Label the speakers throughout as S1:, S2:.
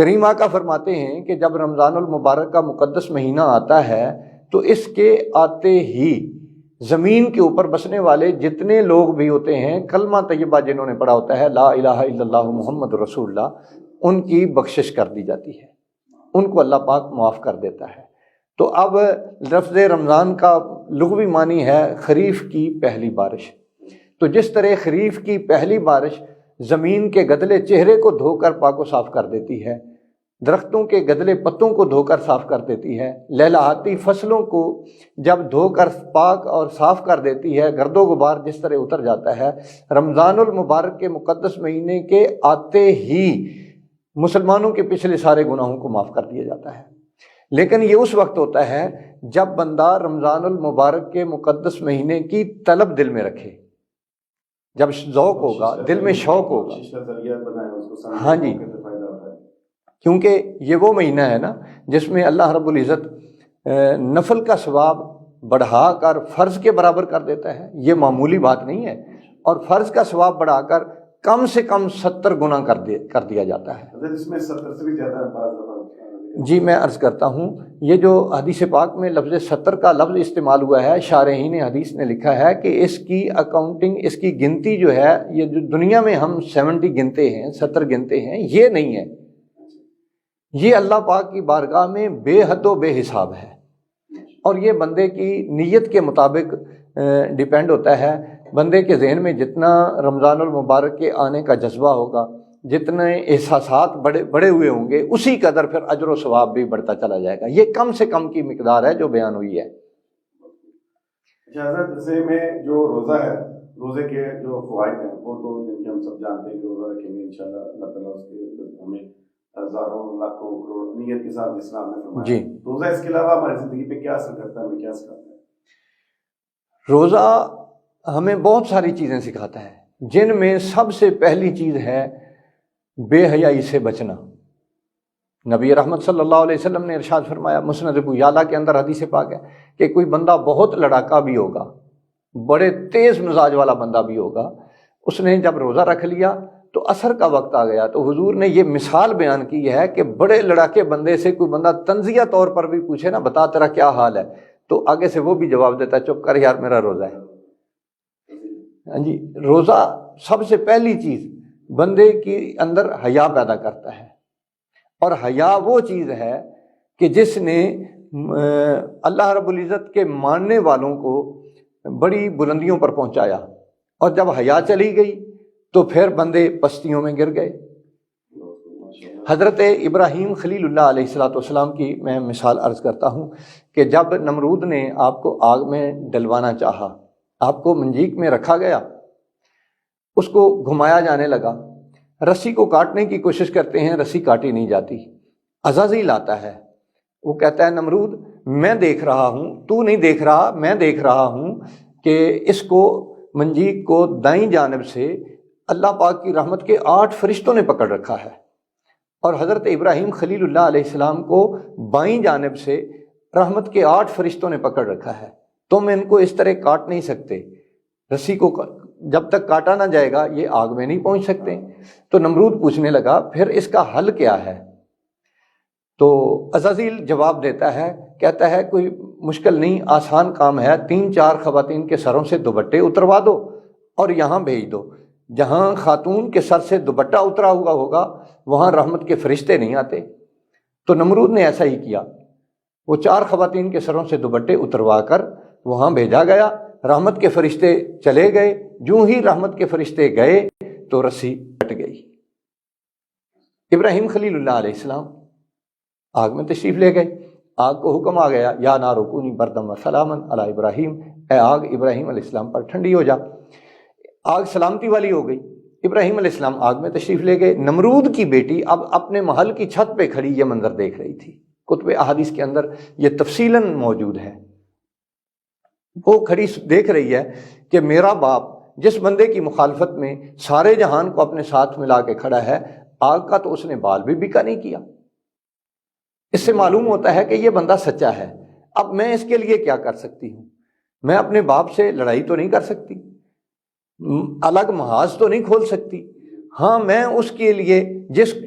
S1: کریم آقا فرماتے ہیں کہ جب رمضان المبارک کا مقدس مہینہ آتا ہے تو اس کے آتے ہی زمین کے اوپر بسنے والے جتنے لوگ بھی ہوتے ہیں کلمہ طیبہ جنہوں نے پڑھا ہوتا ہے لا الہ الا اللہ محمد رسول اللہ، ان کی بخشش کر دی جاتی ہے، ان کو اللہ پاک معاف کر دیتا ہے۔ تو اب لفظ رمضان کا لغوی معنی ہے خریف کی پہلی بارش۔ تو جس طرح خریف کی پہلی بارش زمین کے گدلے چہرے کو دھو کر پاک و صاف کر دیتی ہے، درختوں کے گدلے پتوں کو دھو کر صاف کر دیتی ہے، لہلہاتی فصلوں کو جب دھو کر پاک اور صاف کر دیتی ہے، گرد و غبار جس طرح اتر جاتا ہے، رمضان المبارک کے مقدس مہینے کے آتے ہی مسلمانوں کے پچھلے سارے گناہوں کو معاف کر دیا جاتا ہے۔ لیکن یہ اس وقت ہوتا ہے جب بندہ رمضان المبارک کے مقدس مہینے کی طلب دل میں رکھے، جب ذوق ہوگا، دل میں شوق ہوگا۔ ہاں جی، کیونکہ یہ وہ مہینہ ہے نا جس میں اللہ رب العزت نفل کا ثواب بڑھا کر فرض کے برابر کر دیتا ہے، یہ معمولی بات نہیں ہے، اور فرض کا ثواب بڑھا کر کم سے کم 70 گنا کر دیا جاتا ہے۔
S2: اس میں 70 سے بھی زیادہ
S1: جی میں عرض کرتا ہوں، یہ جو حدیث پاک میں لفظ 70 کا لفظ استعمال ہوا ہے، شارحین حدیث نے لکھا ہے کہ اس کی اکاؤنٹنگ، اس کی گنتی جو ہے، یہ جو دنیا میں ہم 70 گنتے ہیں، 70 گنتے ہیں، یہ نہیں ہے، یہ اللہ پاک کی بارگاہ میں بے حد و بے حساب ہے، اور یہ بندے کی نیت کے مطابق ڈیپینڈ ہوتا ہے۔ بندے کے ذہن میں جتنا رمضان المبارک کے آنے کا جذبہ ہوگا، جتنے احساسات بڑے ہوئے ہوں گے، اسی قدر پھر اجر و ثواب بھی بڑھتا چلا جائے گا۔ یہ کم سے کم کی مقدار ہے جو بیان ہوئی ہے۔
S2: حضرت جیسے میں جو روزہ ہے، روزے کے جو فوائد ہیں وہ تو جن کے ہم سب جانتے ہیں کہ روزہ رکھیں گے انشاءاللہ اللہ تعالیٰ اس کے ہمیں ہزاروں لاکھوں کروڑ نیت کے ساتھ اسلام نے فرمایا۔
S1: جی،
S2: روزہ اس کے علاوہ ہماری زندگی پہ کیا اثر کرتا ہے، ہمیں کیا سکھاتا ہے؟
S1: روزہ ہمیں بہت ساری چیزیں سکھاتا ہے، جن میں سب سے پہلی چیز ہے بے حیائی سے بچنا۔ نبی رحمت صلی اللہ علیہ وسلم نے ارشاد فرمایا، مسند ابو یعلا کے اندر حدیث پاک ہے کہ کوئی بندہ بہت لڑاکا بھی ہوگا، بڑے تیز مزاج والا بندہ بھی ہوگا، اس نے جب روزہ رکھ لیا تو عصر کا وقت آ گیا تو حضور نے یہ مثال بیان کی ہے کہ بڑے لڑاکے بندے سے کوئی بندہ تنزیہ طور پر بھی پوچھے نا، بتا تیرا کیا حال ہے، تو آگے سے وہ بھی جواب دیتا ہے چپ کر یار میرا روزہ ہے۔ ہاں جی، روزہ سب سے پہلی چیز بندے کے اندر حیا پیدا کرتا ہے، اور حیا وہ چیز ہے کہ جس نے اللہ رب العزت کے ماننے والوں کو بڑی بلندیوں پر پہنچایا، اور جب حیا چلی گئی تو پھر بندے پستیوں میں گر گئے۔ حضرت ابراہیم خلیل اللہ علیہ السلام کی میں مثال عرض کرتا ہوں کہ جب نمرود نے آپ کو آگ میں ڈلوانا چاہا، آپ کو منجیک میں رکھا گیا، اس کو گھمایا جانے لگا، رسی کو کاٹنے کی کوشش کرتے ہیں، رسی کاٹی نہیں جاتی، عزازیل آتا ہے، وہ کہتا ہے نمرود میں دیکھ رہا ہوں، تو نہیں دیکھ رہا، میں دیکھ رہا ہوں کہ اس کو منجیک کو دائیں جانب سے اللہ پاک کی رحمت کے 8 فرشتوں نے پکڑ رکھا ہے، اور حضرت ابراہیم خلیل اللہ علیہ السلام کو بائیں جانب سے رحمت کے 8 فرشتوں نے پکڑ رکھا ہے، تم ان کو اس طرح کاٹ نہیں سکتے، رسی کو جب تک کاٹا نہ جائے گا یہ آگ میں نہیں پہنچ سکتے۔ تو نمرود پوچھنے لگا پھر اس کا حل کیا ہے؟ تو عزازیل جواب دیتا ہے، کہتا ہے کوئی مشکل نہیں، آسان کام ہے، 3-4 خواتین کے سروں سے دوپٹے اتروا دو اور یہاں بھیج دو، جہاں خاتون کے سر سے دوپٹہ اترا ہوا ہوگا وہاں رحمت کے فرشتے نہیں آتے۔ تو نمرود نے ایسا ہی کیا، وہ 4 خواتین کے سروں سے دوپٹے اتروا کر وہاں بھیجا گیا، رحمت کے فرشتے چلے گئے، جو ہی رحمت کے فرشتے گئے تو رسی کٹ گئی۔ ابراہیم خلیل اللہ علیہ السلام آگ میں تشریف لے گئے، آگ کو حکم آ گیا یا نار کونی بردم و سلاما علی ابراہیم، اے آگ ابراہیم علیہ السلام پر ٹھنڈی ہو جا۔ آگ سلامتی والی ہو گئی، ابراہیم علیہ السلام آگ میں تشریف لے گئے۔ نمرود کی بیٹی اب اپنے محل کی چھت پہ کھڑی یہ منظر دیکھ رہی تھی، کتب احادیث کے اندر یہ تفصیلاً موجود ہے، وہ کھڑی دیکھ رہی ہے کہ میرا باپ جس بندے کی مخالفت میں سارے جہان کو اپنے ساتھ ملا کے کھڑا ہے، آگ کا تو اس نے بال بھی بکا نہیں کیا۔ اس سے معلوم ہوتا ہے کہ یہ بندہ سچا ہے۔ اب میں اس کے لیے کیا کر سکتی ہوں؟ میں اپنے باپ سے لڑائی تو نہیں کر سکتی، الگ محاذ تو نہیں کھول سکتی، ہاں میں اس کے لیے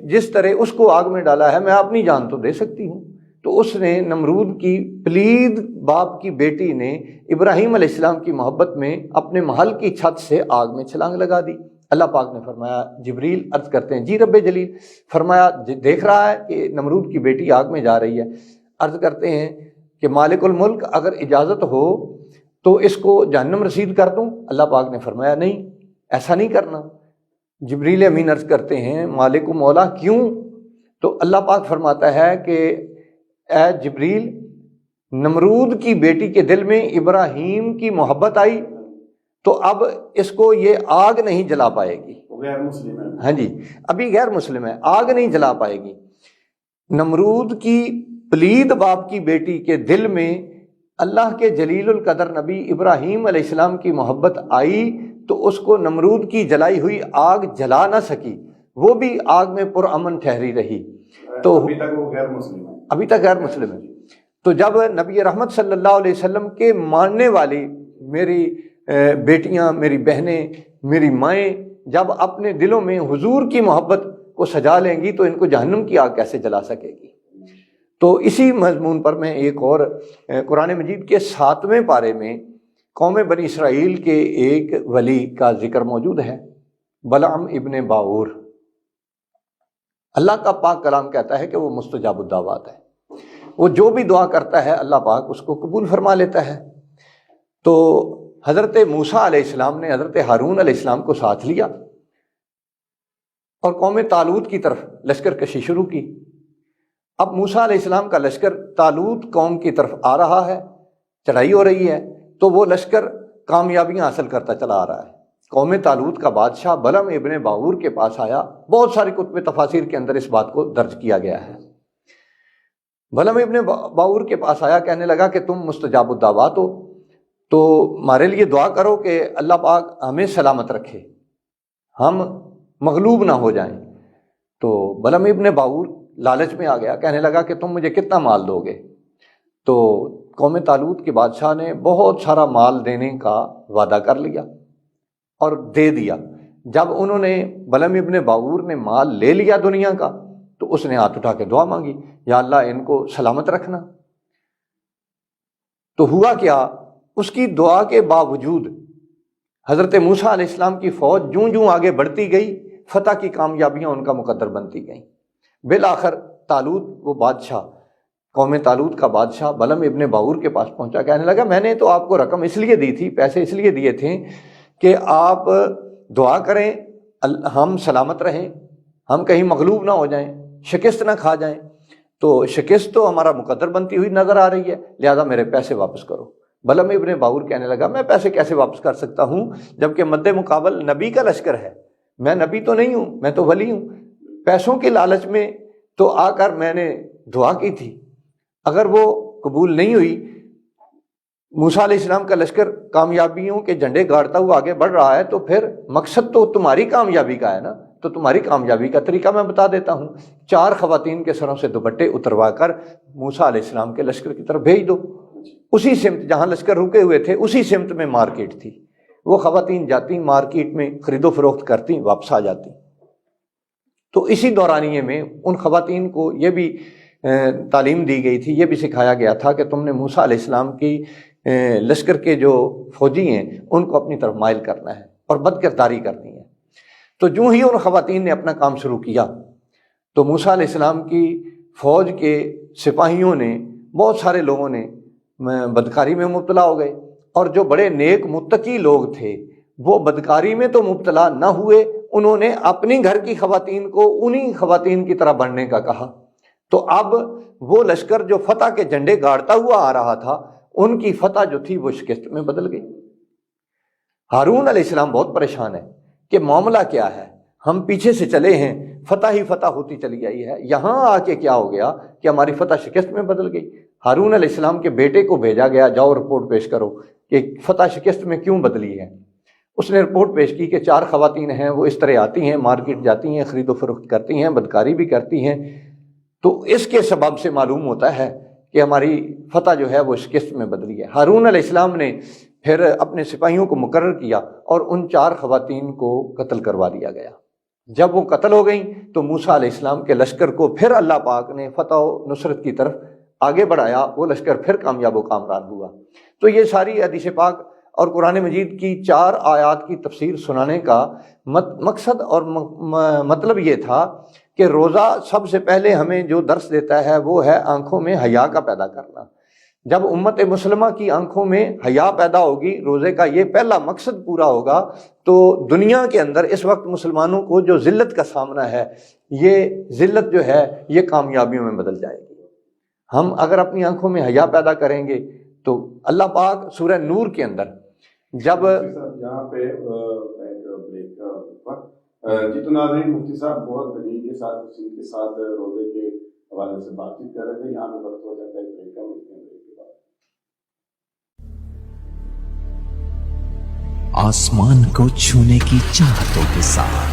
S1: جس طرح اس کو آگ میں ڈالا ہے میں اپنی جان تو دے سکتی ہوں. تو اس نے نمرود کی پلید باپ کی بیٹی نے ابراہیم علیہ السلام کی محبت میں اپنے محل کی چھت سے آگ میں چھلانگ لگا دی. اللہ پاک نے فرمایا، جبریل عرض کرتے ہیں جی رب جلیل، فرمایا دیکھ رہا ہے کہ نمرود کی بیٹی آگ میں جا رہی ہے. عرض کرتے ہیں کہ مالک الملک اگر اجازت ہو تو اس کو جہنم رسید کر دوں؟ اللہ پاک نے فرمایا نہیں، ایسا نہیں کرنا. جبریل امین عرض کرتے ہیں مالک و مولا کیوں؟ تو اللہ پاک فرماتا ہے کہ اے جبریل، نمرود کی بیٹی کے دل میں ابراہیم کی محبت آئی تو اب اس کو یہ آگ نہیں جلا پائے گی.
S2: غیر مسلم ہے.
S1: ہاں جی، ابھی غیر مسلم ہے، آگ نہیں جلا پائے گی. نمرود کی پلید باپ کی بیٹی کے دل میں اللہ کے جلیل القدر نبی ابراہیم علیہ السلام کی محبت آئی تو اس کو نمرود کی جلائی ہوئی آگ جلا نہ سکی، وہ بھی آگ میں پرامن ٹھہری رہی. تو
S2: ابھی تک وہ غیر مسلم ہے.
S1: ابھی تک غیر مسلم ہے. تو جب نبی رحمت صلی اللہ علیہ وسلم کے ماننے والی میری بیٹیاں، میری بہنیں، میری مائیں جب اپنے دلوں میں حضور کی محبت کو سجا لیں گی تو ان کو جہنم کی آگ کیسے جلا سکے گی. تو اسی مضمون پر میں ایک اور قرآن مجید کے 7ویں پارے میں قوم بنی اسرائیل کے ایک ولی کا ذکر موجود ہے، بلعم ابن باور. اللہ کا پاک کلام کہتا ہے کہ وہ مستجاب الدعوات ہے، وہ جو بھی دعا کرتا ہے اللہ پاک اس کو قبول فرما لیتا ہے. تو حضرت موسیٰ علیہ السلام نے حضرت ہارون علیہ السلام کو ساتھ لیا اور قوم طالوت کی طرف لشکر کشی شروع کی. اب موسیٰ علیہ السلام کا لشکر طالوت قوم کی طرف آ رہا ہے، چڑھائی ہو رہی ہے، تو وہ لشکر کامیابیاں حاصل کرتا چلا آ رہا ہے. قوم طالوت کا بادشاہ بلعم ابن باور کے پاس آیا. بہت ساری کتب تفاسیر کے اندر اس بات کو درج کیا گیا ہے. بلعم ابن باور کے پاس آیا، کہنے لگا کہ تم مستجاب الدعوات ہو تو ہمارے لیے دعا کرو کہ اللہ پاک ہمیں سلامت رکھے، ہم مغلوب نہ ہو جائیں. تو بلعم ابن باور لالچ میں آ گیا، کہنے لگا کہ تم مجھے کتنا مال دو گے؟ تو قوم طالوت کے بادشاہ نے بہت سارا مال دینے کا وعدہ کر لیا اور دے دیا. جب انہوں نے بلعم ابن باور نے مال لے لیا دنیا کا تو اس نے ہاتھ اٹھا کے دعا مانگی، یا اللہ ان کو سلامت رکھنا. تو ہوا کیا، اس کی دعا کے باوجود حضرت موسیٰ علیہ السلام کی فوج جوں جوں آگے بڑھتی گئی، فتح کی کامیابیاں ان کا مقدر بنتی گئیں. بالآخر طالوت، وہ بادشاہ، قوم طالوت کا بادشاہ بلعم ابن باور کے پاس پہنچا، کہنے لگا میں نے تو آپ کو رقم اس لیے دی تھی، پیسے اس لیے دیے تھے کہ آپ دعا کریں ہم سلامت رہیں، ہم کہیں مغلوب نہ ہو جائیں، شکست نہ کھا جائیں. تو شکست تو ہمارا مقدر بنتی ہوئی نظر آ رہی ہے، لہذا میرے پیسے واپس کرو. بلعم ابن باور کہنے لگا میں پیسے کیسے واپس کر سکتا ہوں جبکہ مد مقابل نبی کا لشکر ہے، میں نبی تو نہیں ہوں، میں تو ولی ہوں. پیسوں کے لالچ میں تو آ کر میں نے دعا کی تھی، اگر وہ قبول نہیں ہوئی. موسیٰ علیہ السلام کا لشکر کامیابیوں کے جھنڈے گاڑتا ہوا آگے بڑھ رہا ہے، تو پھر مقصد تو تمہاری کامیابی کا ہے نا، تو تمہاری کامیابی کا طریقہ میں بتا دیتا ہوں. 4 خواتین کے سروں سے دوپٹے اتروا کر موسیٰ علیہ السلام کے لشکر کی طرف بھیج دو. اسی سمت جہاں لشکر رکے ہوئے تھے اسی سمت میں مارکیٹ تھی، وہ خواتین جاتی مارکیٹ میں خرید و فروخت کرتی واپس آ جاتی. تو اسی دورانیے میں ان خواتین کو یہ بھی تعلیم دی گئی تھی، یہ بھی سکھایا گیا تھا کہ تم نے موسیٰ علیہ السلام کی لشکر کے جو فوجی ہیں ان کو اپنی طرف مائل کرنا ہے اور بد کرداری کرنی ہے. تو جو ہی ان خواتین نے اپنا کام شروع کیا تو موسیٰ علیہ السلام کی فوج کے سپاہیوں نے، بہت سارے لوگوں نے بدکاری میں مبتلا ہو گئے، اور جو بڑے نیک متقی لوگ تھے وہ بدکاری میں تو مبتلا نہ ہوئے، انہوں نے اپنی گھر کی خواتین کو انہی خواتین کی طرح بننے کا کہا. تو اب وہ لشکر جو فتح کے جھنڈے گاڑتا ہوا آ رہا تھا، ان کی فتح جو تھی وہ شکست میں بدل گئی. ہارون علیہ السلام بہت پریشان ہے کہ معاملہ کیا ہے، ہم پیچھے سے چلے ہیں، فتح ہی فتح ہوتی چلی آئی ہے، یہاں آ کے کیا ہو گیا کہ ہماری فتح شکست میں بدل گئی. ہارون علیہ السلام کے بیٹے کو بھیجا گیا، جاؤ رپورٹ پیش کرو کہ فتح شکست میں کیوں بدلی ہے. اس نے رپورٹ پیش کی کہ 4 خواتین ہیں، وہ اس طرح آتی ہیں، مارکیٹ جاتی ہیں، خرید و فروخت کرتی ہیں، بدکاری بھی کرتی ہیں، تو اس کے سبب سے معلوم ہوتا ہے کہ ہماری فتح جو ہے وہ شکست میں بدلی ہے. ہارون علیہ السلام نے پھر اپنے سپاہیوں کو مقرر کیا اور ان 4 خواتین کو قتل کروا دیا گیا. جب وہ قتل ہو گئیں تو موسیٰ علیہ السلام کے لشکر کو پھر اللہ پاک نے فتح و نصرت کی طرف آگے بڑھایا، وہ لشکر پھر کامیاب و کامران ہوا۔ تو یہ ساری حدیث پاک اور قرآن مجید کی 4 آیات کی تفسیر سنانے کا مقصد اور مطلب یہ تھا کہ روزہ سب سے پہلے ہمیں جو درس دیتا ہے وہ ہے آنکھوں میں حیا کا پیدا کرنا۔ جب امت مسلمہ کی آنکھوں میں حیا پیدا ہوگی، روزے کا یہ پہلا مقصد پورا ہوگا، تو دنیا کے اندر اس وقت مسلمانوں کو جو ذلت کا سامنا ہے، یہ ذلت جو ہے یہ کامیابیوں میں بدل جائے گی۔ ہم اگر اپنی آنکھوں میں حیا پیدا کریں گے تو اللہ پاک سورہ نور کے اندر جب
S2: یہاں پہ ایک بریک کا وقت، جی تو ناظرین، مفتی صاحب بہت دلیل کے ساتھ تفصیل کے ساتھ روزے کے حوالے سے بات چیت کر رہے تھے۔ یہاں پہ وقت ہو جاتا ہے بریک کا، ملتے ہیں بریک کے بعد۔
S3: آسمان کو چھونے کی چاہتوں کے ساتھ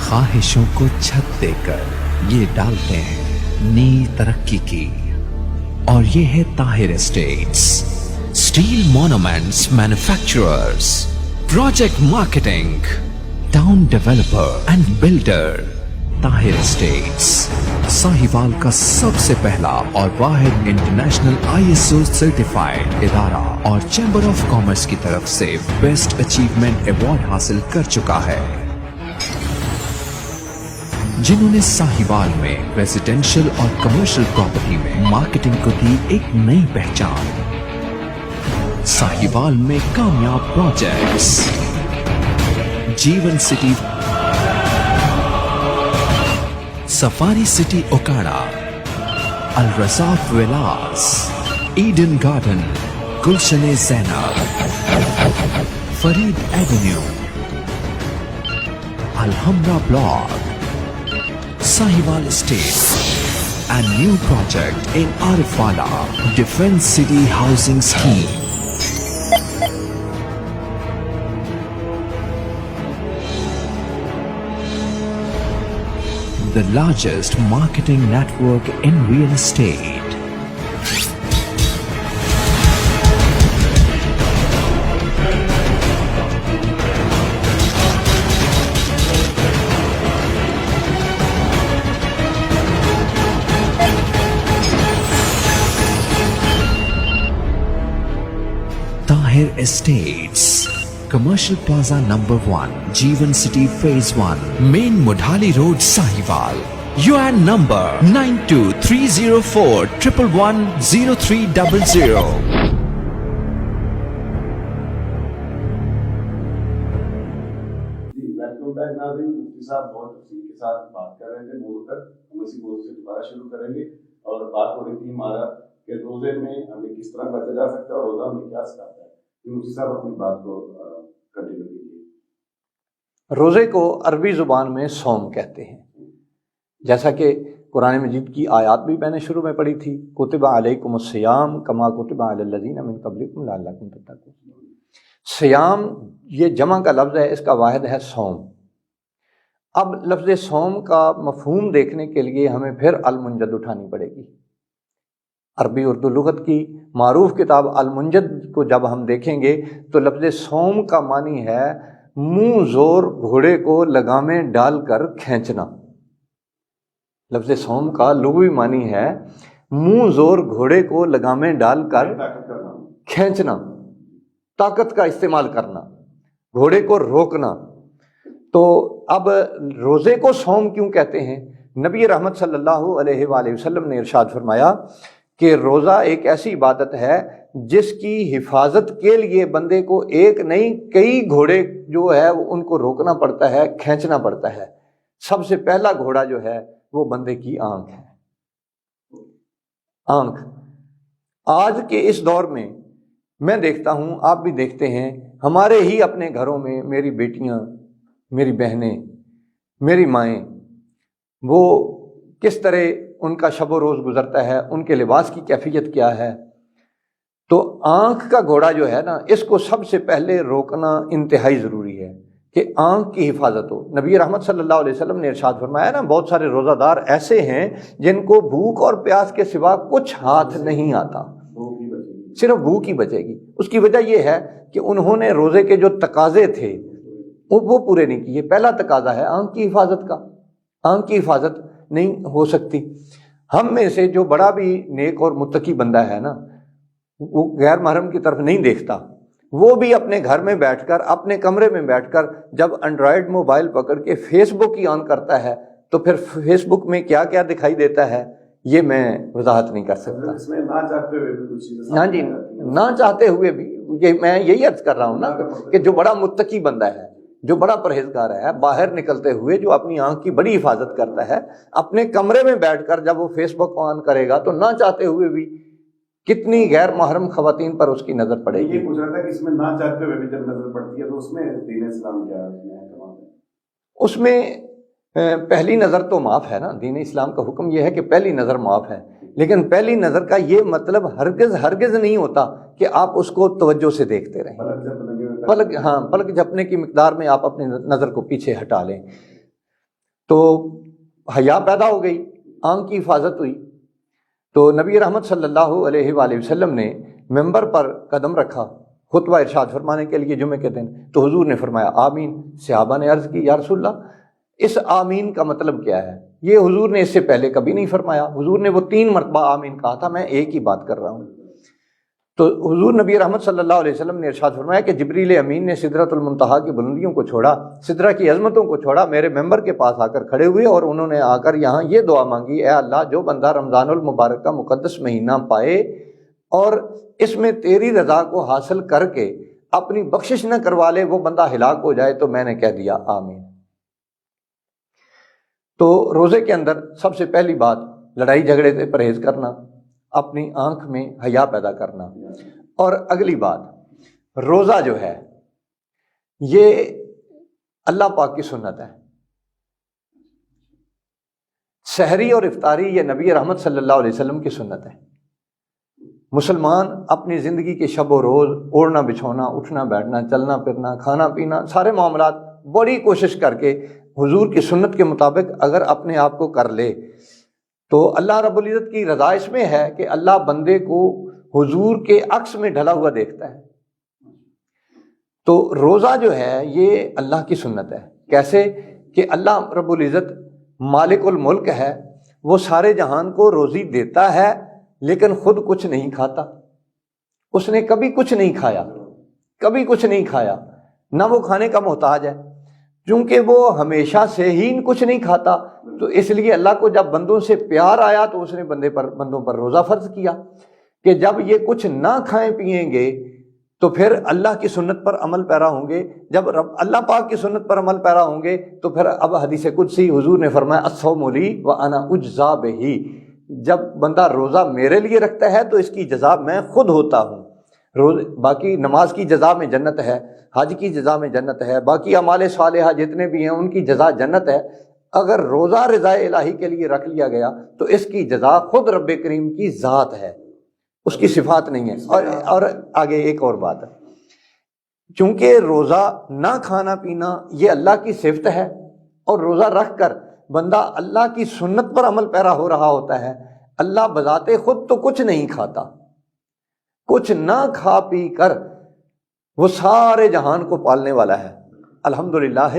S3: خواہشوں کو چھت دے کر یہ ڈالتے ہیں نئی ترقی کی، اور یہ ہے Tahir estates, steel monuments manufacturers, project marketing, town developer and builder. Tahir estates Sahiwal کا سب سے پہلا اور واحد انٹرنیشنل ISO سرٹیفائیڈ ادارہ اور چیمبر آف کامرس کی طرف سے بیسٹ اچیومنٹ ایوارڈ حاصل کر چکا ہے، جنہوں نے ساہیوال میں ریزیڈینشل اور کمرشل پراپرٹی میں مارکیٹنگ کو دی ایک نئی پہچان۔ ساہیوال میں کامیاب projects, Jeevan city, safari city Okara, Al-Razzaq villas, Eden garden, Gulshan Zainab, Farid avenue, Alhamra block, Sahiwal Estate, a new project in Arifala Defence City Housing Scheme. The largest marketing network in real estate. Tahir Estates, Commercial Plaza number 1, Jeevan City Phase 1, Main Mudhali Road, Sahiwal. UN number 923041110300.
S2: Welcome back ناظرین، مفتی صاحب بہت تفصیل کے ساتھ بات کر رہے تھے موضوع پر۔ ہم اسی موضوع سے دوبارہ شروع کریں گے، اور بات ہو رہی تھی ہمارا کہ روزے میں ہمیں کس طرح بچا جا سکتا ہے اور روزہ ہمیں کیا سکھاتا ہے۔ مفتی صاحب اپنی بات کو کنٹینیو کیجیے۔
S1: روزے کو عربی زبان میں صوم کہتے ہیں، جیسا کہ قرآن مجید کی آیات بھی میں نے شروع میں پڑھی تھی، کتب علیکم الصیام کما کتب علی الذین من قبلکم لعلکم تتقون۔ صیام یہ جمع کا لفظ ہے، اس کا واحد ہے صوم۔ اب لفظ صوم کا مفہوم دیکھنے کے لیے ہمیں پھر المنجد اٹھانی پڑے گی۔ عربی اردو لغت کی معروف کتاب المنجد کو جب ہم دیکھیں گے تو لفظ صوم کا معنی ہے منہ زور گھوڑے کو لگامیں ڈال کر کھینچنا۔ لفظ صوم کا لغوی معنی ہے منہ زور گھوڑے کو لگامیں ڈال کر کھینچنا، طاقت کا استعمال کرنا، گھوڑے کو روکنا۔ تو اب روزے کو صوم کیوں کہتے ہیں؟ نبی رحمت صلی اللہ علیہ وآلہ وسلم نے ارشاد فرمایا کہ روزہ ایک ایسی عبادت ہے جس کی حفاظت کے لیے بندے کو ایک نہیں کئی گھوڑے جو ہے ان کو روکنا پڑتا ہے، کھینچنا پڑتا ہے۔ سب سے پہلا گھوڑا جو ہے وہ بندے کی آنکھ ہے۔ آنکھ آج کے اس دور میں دیکھتا ہوں، آپ بھی دیکھتے ہیں، ہمارے ہی اپنے گھروں میں میری بیٹیاں، میری بہنیں، میری مائیں، وہ کس طرح ان کا شب و روز گزرتا ہے، ان کے لباس کی کیفیت کیا ہے۔ تو آنکھ کا گھوڑا جو ہے نا، اس کو سب سے پہلے روکنا انتہائی ضروری ہے کہ آنکھ کی حفاظت ہو۔ نبی رحمت صلی اللہ علیہ وسلم نے ارشاد فرمایا نا، بہت سارے روزہ دار ایسے ہیں جن کو بھوک اور پیاس کے سوا کچھ ہاتھ نہیں آتا، صرف بھوک ہی بچے گی۔ اس کی وجہ یہ ہے کہ انہوں نے روزے کے جو تقاضے تھے وہ پورے نہیں کیے. پہلا تقاضا ہے آنکھ کی حفاظت کا. آنکھ کی حفاظت نہیں ہو سکتی. ہم میں سے جو بڑا بھی نیک اور متقی بندہ ہے نا، وہ غیر محرم کی طرف نہیں دیکھتا. وہ بھی اپنے گھر میں بیٹھ کر، اپنے کمرے میں بیٹھ کر جب انڈرائڈ موبائل پکڑ کے فیس بک ہی آن کرتا ہے تو پھر فیس بک میں کیا کیا دکھائی دیتا ہے یہ میں وضاحت نہیں کر سکتا.
S2: اس میں نہ چاہتے ہوئے بھی کچھ چیزیں
S1: ہاں جی، نہ چاہتے ہوئے بھی میں یہی عرض کر رہا ہوں نا کہ جو بڑا متقی بندہ ہے، جو بڑا پرہیزگار ہے، باہر نکلتے ہوئے جو اپنی آنکھ کی بڑی حفاظت کرتا ہے، اپنے کمرے میں بیٹھ کر جب وہ فیس بک آن کرے گا تو نہ چاہتے ہوئے بھی کتنی غیر محرم خواتین پر اس کی نظر پڑے گی.
S2: یہ پوچھ رہا تھا کہ اس میں نہ چاہتے ہوئے بھی جب نظر پڑتی ہے تو اس میں دین اسلام کیا ہے؟
S1: اس میں پہلی نظر تو معاف ہے نا. دین اسلام کا حکم یہ ہے کہ پہلی نظر معاف ہے، لیکن پہلی نظر کا یہ مطلب ہرگز نہیں ہوتا کہ آپ اس کو توجہ سے دیکھتے رہیں. پلک جھپنے کی مقدار میں آپ اپنی نظر کو پیچھے ہٹا لیں تو حیا پیدا ہو گئی، آنکھ کی حفاظت ہوئی. تو نبی رحمت صلی اللہ علیہ وآلہ وسلم نے ممبر پر قدم رکھا خطبہ ارشاد فرمانے کے لیے جمعے کے دن، تو حضور نے فرمایا آمین. صحابہ نے عرض کی یا رسول اللہ اس آمین کا مطلب کیا ہے؟ یہ حضور نے اس سے پہلے کبھی نہیں فرمایا. حضور نے وہ 3 مرتبہ آمین کہا تھا، میں ایک ہی بات کر رہا ہوں. تو حضور نبی رحمت صلی اللہ علیہ وسلم نے ارشاد فرمایا کہ جبریل امین نے سدرۃ المنتہا کی بلندیوں کو چھوڑا، سدرہ کی عظمتوں کو چھوڑا، میرے ممبر کے پاس آ کر کھڑے ہوئے اور انہوں نے آ کر یہاں یہ دعا مانگی، اے اللہ جو بندہ رمضان المبارک کا مقدس مہینہ پائے اور اس میں تیری رضا کو حاصل کر کے اپنی بخشش نہ کروا لے، وہ بندہ ہلاک ہو جائے. تو میں نے کہہ دیا آمین. تو روزے کے اندر سب سے پہلی بات لڑائی جھگڑے سے پرہیز کرنا، اپنی آنکھ میں حیا پیدا کرنا. اور اگلی بات، روزہ جو ہے یہ اللہ پاک کی سنت ہے. سحری اور افطاری یہ نبی رحمت صلی اللہ علیہ وسلم کی سنت ہے. مسلمان اپنی زندگی کے شب و روز اوڑھنا بچھونا، اٹھنا بیٹھنا، چلنا پھرنا، کھانا پینا، سارے معاملات بڑی کوشش کر کے حضور کی سنت کے مطابق اگر اپنے آپ کو کر لے تو اللہ رب العزت کی رضا اس میں ہے کہ اللہ بندے کو حضور کے عکس میں ڈھلا ہوا دیکھتا ہے. تو روزہ جو ہے یہ اللہ کی سنت ہے. کیسے کہ اللہ رب العزت مالک الملک ہے، وہ سارے جہان کو روزی دیتا ہے لیکن خود کچھ نہیں کھاتا. اس نے کبھی کچھ نہیں کھایا، کبھی کچھ نہیں کھایا، نہ وہ کھانے کا محتاج ہے کیونکہ وہ ہمیشہ سے ہی کچھ نہیں کھاتا. تو اس لیے اللہ کو جب بندوں سے پیار آیا تو اس نے بندوں پر روزہ فرض کیا کہ جب یہ کچھ نہ کھائیں پئیں گے تو پھر اللہ کی سنت پر عمل پیرا ہوں گے. جب اللہ پاک کی سنت پر عمل پیرا ہوں گے تو پھر اب حدیث قدسی حضور نے فرمایا الصوم لی وانا اجزا بہ، جب بندہ روزہ میرے لیے رکھتا ہے تو اس کی جزا میں خود ہوتا ہوں. باقی نماز کی جزا میں جنت ہے، حج کی جزا میں جنت ہے، باقی اعمال صالحہ جتنے بھی ہیں ان کی جزا جنت ہے. اگر روزہ رضا الہی کے لیے رکھ لیا گیا تو اس کی جزا خود رب کریم کی ذات ہے، اس کی صفات نہیں ہے. اور آگے ایک اور بات ہے، چونکہ روزہ نہ کھانا پینا یہ اللہ کی صفت ہے اور روزہ رکھ کر بندہ اللہ کی سنت پر عمل پیرا ہو رہا ہوتا ہے. اللہ بذات خود تو کچھ نہیں کھاتا، کچھ نہ کھا پی کر وہ سارے جہان کو پالنے والا ہے. الحمدللہ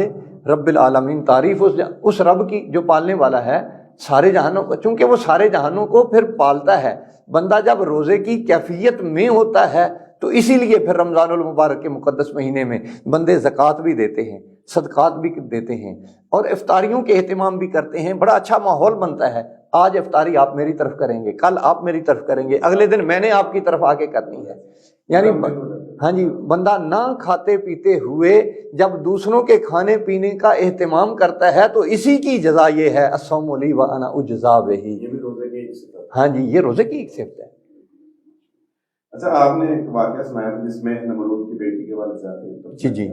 S1: رب العالمین، تعریف اس رب کی جو پالنے والا ہے سارے جہانوں کو، چونکہ وہ سارے جہانوں کو پھر پالتا ہے. بندہ جب روزے کی کیفیت میں ہوتا ہے تو اسی لیے پھر رمضان المبارک کے مقدس مہینے میں بندے زکوٰۃ بھی دیتے ہیں، صدقات بھی دیتے ہیں اور افطاریوں کے اہتمام بھی کرتے ہیں. بڑا اچھا ماحول بنتا ہے. آج افطاری آپ میری طرف کریں گے، کل آپ میری طرف کریں گے، اگلے دن میں نے آپ کی طرف آ کے کرنی ہے. یعنی ہاں جی، بندہ نہ کھاتے پیتے ہوئے جب دوسروں کے کھانے پینے کا اہتمام کرتا ہے تو اسی کی جزا یہ ہے الصوم لی وانا اجزا بہ. ہاں جی، یہ روزے کی ایک صفت ہے.
S2: اچھا، آپ نے ایک واقعہ سنایا تھا جس میں نمرود کی بیٹی کے والد جاتے ہیں.
S1: جی جی،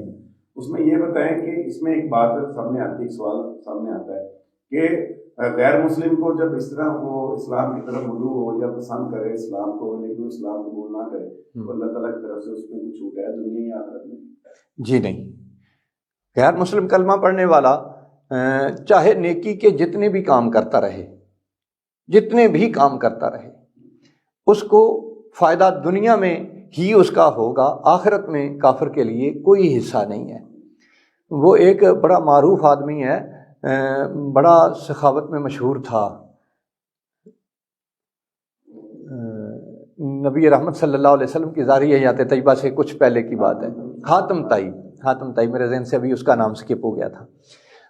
S2: اس میں یہ بتائیں کہ اس میں ایک بات سامنے آتی ہے، ایک سوال سامنے آتا ہے کہ غیر مسلم کو جب اس طرح وہ اسلام کی طرف رجوع ہو یا پسند کرے اسلام کو لیکن وہ اسلام قبول نہ کرے تو اللہ تعالیٰ کی طرف سے اس میں کچھ چھوٹ ہے دنیا یا آخرت میں؟
S1: جی نہیں. غیر مسلم کلمہ پڑھنے والا چاہے نیکی کے جتنے بھی کام کرتا رہے، جتنے بھی کام کرتا رہے، اس کو فائدہ دنیا میں ہی اس کا ہوگا، آخرت میں کافر کے لیے کوئی حصہ نہیں ہے. وہ ایک بڑا معروف آدمی ہے، بڑا سخاوت میں مشہور تھا، نبی رحمت صلی اللہ علیہ وسلم کی زاری حیات طیبہ سے کچھ پہلے کی بات ہے، حاتم طائی میرے ذہن سے ابھی اس کا نام سکپ ہو گیا تھا۔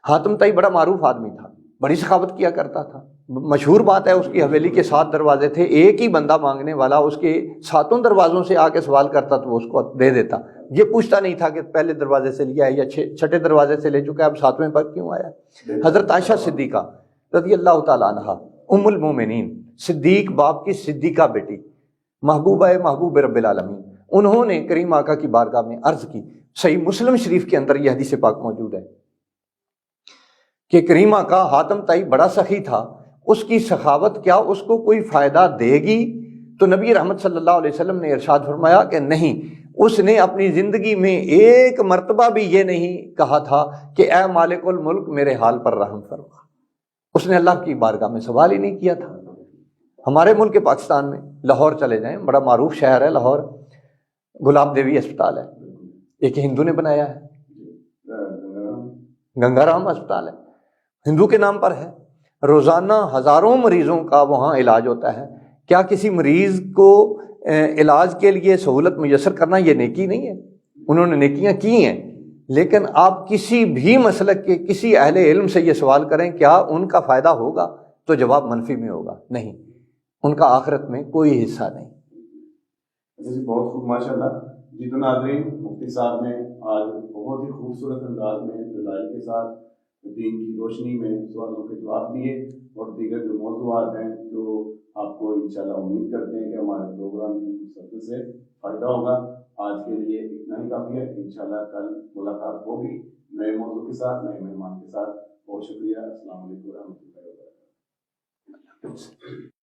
S1: حاتم طائی بڑا معروف آدمی تھا، بڑی سخاوت کیا کرتا تھا، مشہور بات ہے اس کی حویلی کے 7 دروازے تھے، ایک ہی بندہ مانگنے والا اس کے 7 دروازوں سے آ کے سوال کرتا تو وہ اس کو دے دیتا، یہ پوچھتا نہیں تھا کہ پہلے دروازے سے لیا ہے یا 6 دروازے سے لے چکا ہے، اب 7ویں پر کیوں آیا۔ حضرت عائشہ صدیقہ رضی اللہ تعالیٰ عنہا، ام المومنین، صدیق باپ کی صدیقہ بیٹی، محبوبہ محبوب رب العالمین، انہوں نے کریم آقا کی بارگاہ میں عرض کی، صحیح مسلم شریف کے اندر یہ حدیث پاک موجود ہے کہ کریم آقا حاتم طائی بڑا سخی تھا، اس کی سخاوت کیا اس کو کوئی فائدہ دے گی؟ تو نبی رحمت صلی اللہ علیہ وسلم نے ارشاد فرمایا کہ نہیں، اس نے اپنی زندگی میں ایک مرتبہ بھی یہ نہیں کہا تھا کہ اے مالک الملک میرے حال پر رحم فرما، اس نے اللہ کی بارگاہ میں سوال ہی نہیں کیا تھا۔ ہمارے ملک پاکستان میں لاہور چلے جائیں، بڑا معروف شہر ہے لاہور، گلاب دیوی اسپتال ہے، ایک ہندو نے بنایا ہے، گنگا رام اسپتال ہے، ہندو کے نام پر ہے، روزانہ ہزاروں مریضوں کا وہاں علاج ہوتا ہے۔ کیا کسی مریض کو علاج کے لیے سہولت میسر کرنا یہ نیکی نہیں ہے؟ انہوں نے نیکیاں کی ہیں، لیکن آپ کسی بھی مسلک کے کسی اہل علم سے یہ سوال کریں کیا ان کا فائدہ ہوگا، تو جواب منفی میں ہوگا، نہیں، ان کا آخرت میں کوئی حصہ نہیں۔
S2: جی بہت خوب، ماشاء اللہ۔ جی تو ناظرین، مفتی صاحب نے آج بہت ہی خوبصورت انداز میں دلائل کے ساتھ دین کی روشنی میں سوالوں کے جواب دیے، اور دیگر جو موضوعات ہیں جو آپ کو انشاءاللہ امید کرتے ہیں کہ ہمارے پروگرام کی سب سے فائدہ ہوگا۔ آج کے لیے اتنا ہی کافی ہے، انشاءاللہ کل ملاقات ہوگی نئے موضوع کے ساتھ، نئے مہمان کے ساتھ۔ بہت شکریہ، السلام علیکم ورحمۃ اللہ وبرکاتہ۔